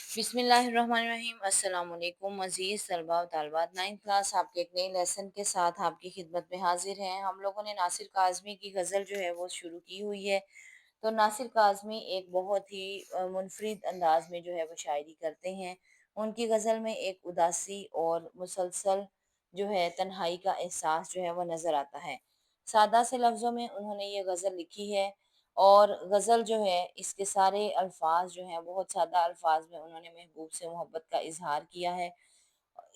बिस्मिल्लाहिर्रहमानिर्रहीम। अस्सलाम वालेकुम अज़ीज़ तलबा व तालिबात। 9th क्लास आपके एक नए लेसन के साथ आपकी खिदमत में हाजिर हैं। हम लोगों ने नासिर काज़मी की गज़ल जो है वो शुरू की हुई है। तो नासिर काज़मी एक बहुत ही मुनफरिद अंदाज में जो है वो शायरी करते हैं। उनकी गज़ल में एक उदासी और मुसलसल जो है तन्हाई का एहसास जो है वो नज़र आता है। सादा से लफ्ज़ों में उन्होंने ये गज़ल लिखी है और गज़ल जो है इसके सारे अल्फाज जो हैं बहुत सादा अल्फाज में उन्होंने महबूब से मोहब्बत का इजहार किया है।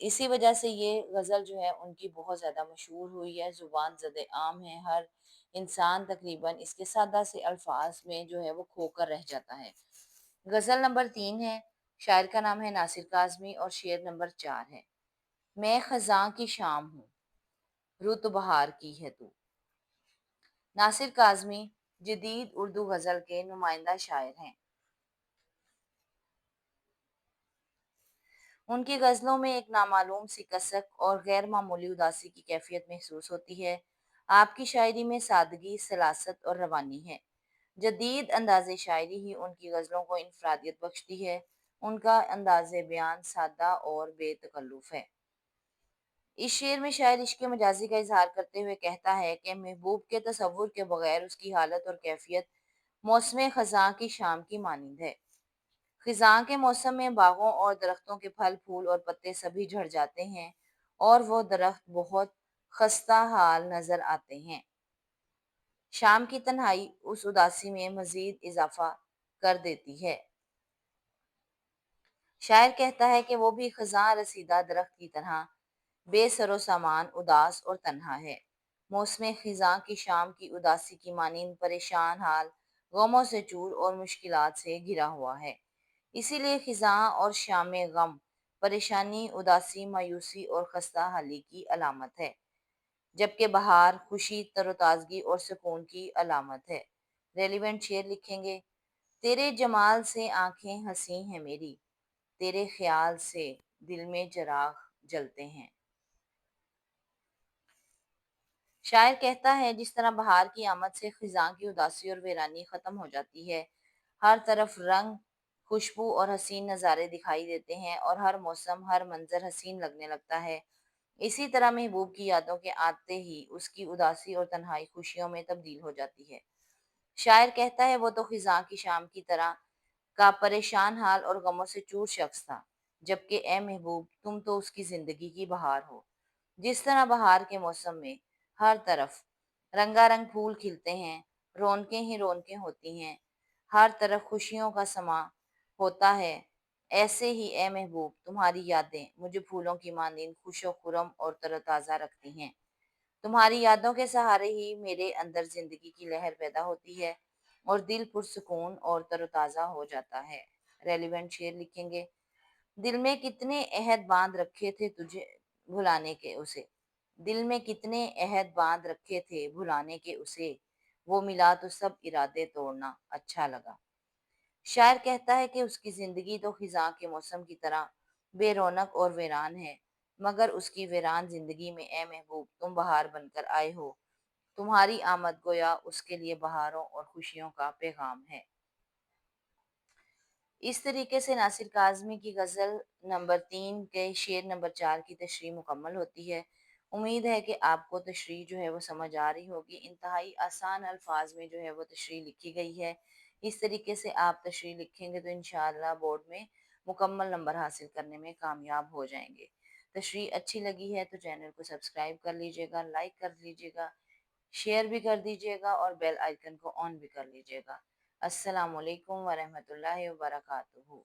इसी वजह से ये गज़ल जो है उनकी बहुत ज़्यादा मशहूर हुई है, ज़ुबान ज़द आम है। हर इंसान तकरीबन इसके सादा से अल्फाज में जो है वो खोकर रह जाता है। गज़ल नंबर 3 है। शायर का नाम है नासिर काज़मी और शेर नंबर 4 है। मैं ख़ज़ां की शाम हूँ, रुत बहार की है तू। नासिर काज़मी जदीद उर्दू गज़ल के नुमाइंदा शायर हैं। उनकी गज़लों में एक नामालूम सी कसक और गैर मामूली उदासी की कैफियत महसूस होती है। आपकी शायरी में सादगी, सलासत और रवानी है। जदीद अंदाज़े शायरी ही उनकी गज़लों को इनफरादियत बख्शती है। उनका अंदाज़े बयान सादा और बेतकल्लुफ़ है। इस शेर में शायर इश्क मजाजी का इजहार करते हुए कहता है कि महबूब के तसव्वुर के बगैर उसकी हालत और कैफियत मौसम ख़ज़ां की शाम की मानिंद है। खिजां के मौसम में बागों और दरख्तों के फल फूल और पत्ते सभी झड़ जाते हैं और वो दरख्त बहुत खस्ता हाल नजर आते हैं। शाम की तन्हाई उस उदासी में मजीद इजाफा कर देती है। शायर कहता है कि वो भी खजां रसीदा दरख्त की तरह बेसरो सामान उदास और तन्हा है। मौसम खिजां की शाम की उदासी की मानिंद परेशान हाल गमों से चूर और मुश्किलात से घिरा हुआ है। इसीलिए खिजां और शाम गम परेशानी, उदासी, मायूसी और खस्ता हाली की अलामत है, जबकि बहार खुशी, तरोताजगी और सुकून की अलामत है। रेलिवेंट शेर लिखेंगे। तेरे जमाल से आंखें हंसी हैं मेरी, तेरे ख्याल से दिल में चिराग जलते हैं। शायर कहता है जिस तरह बहार की आमद से खिजां की उदासी और वीरानी खत्म हो जाती है, हर तरफ रंग, खुशबू और हसीन नज़ारे दिखाई देते हैं और हर मौसम, हर मंजर हसीन लगने लगता है। इसी तरह महबूब की यादों के आते ही उसकी उदासी और तन्हाई खुशियों में तब्दील हो जाती है। शायर कहता है वो तो खिजां की शाम की तरह का परेशान हाल और गमों से चूर शख्स था, जबकि ए महबूब तुम तो उसकी जिंदगी की बहार हो। जिस तरह बहार के मौसम में हर तरफ रंगारंग फूल खिलते हैं, रौनकें ही रौनकें होती हैं, हर तरफ खुशियों का समा होता है, ऐसे ही ए महबूब तुम्हारी यादें मुझे फूलों की मानिंद खुशो खुरम और तरोताज़ा रखती हैं। तुम्हारी यादों के सहारे ही मेरे अंदर जिंदगी की लहर पैदा होती है और दिल पुरसुकून और तरोताज़ा हो जाता है। रेलिवेंट शेर लिखेंगे। दिल में कितने अहद बांध रखे थे तुझे भुलाने के उसे, दिल में कितने अहद बांध रखे थे भुलाने के उसे, वो मिला तो सब इरादे तोड़ना अच्छा लगा। शायर कहता है कि उसकी जिंदगी तो खिजां के मौसम की तरह बेरौनक और वीरान है, मगर उसकी वीरान जिंदगी में ए महबूब तुम बहार बनकर आए हो। तुम्हारी आमद गोया उसके लिए बहारों और खुशियों का पैगाम है। इस तरीके से नासिर काज़मी की गज़ल नंबर 3 के शेर नंबर 4 की तशरीह मुकम्मल होती है। उम्मीद है कि आपको तशरीह जो है वो समझ आ रही होगी। इंतहाई आसान अल्फाज में जो है वो तशरीह लिखी गई है। इस तरीके से आप तशरीह लिखेंगे तो इंशाअल्लाह बोर्ड में मुकम्मल नंबर हासिल करने में कामयाब हो जाएंगे। तशरीह अच्छी लगी है तो चैनल को सब्सक्राइब कर लीजिएगा, लाइक कर लीजिएगा, शेयर भी कर दीजिएगा और बेल आइकन को ऑन भी कर लीजिएगा। अस्सलाम वालेकुम वरहमतुल्लाहि वबरकातुहू।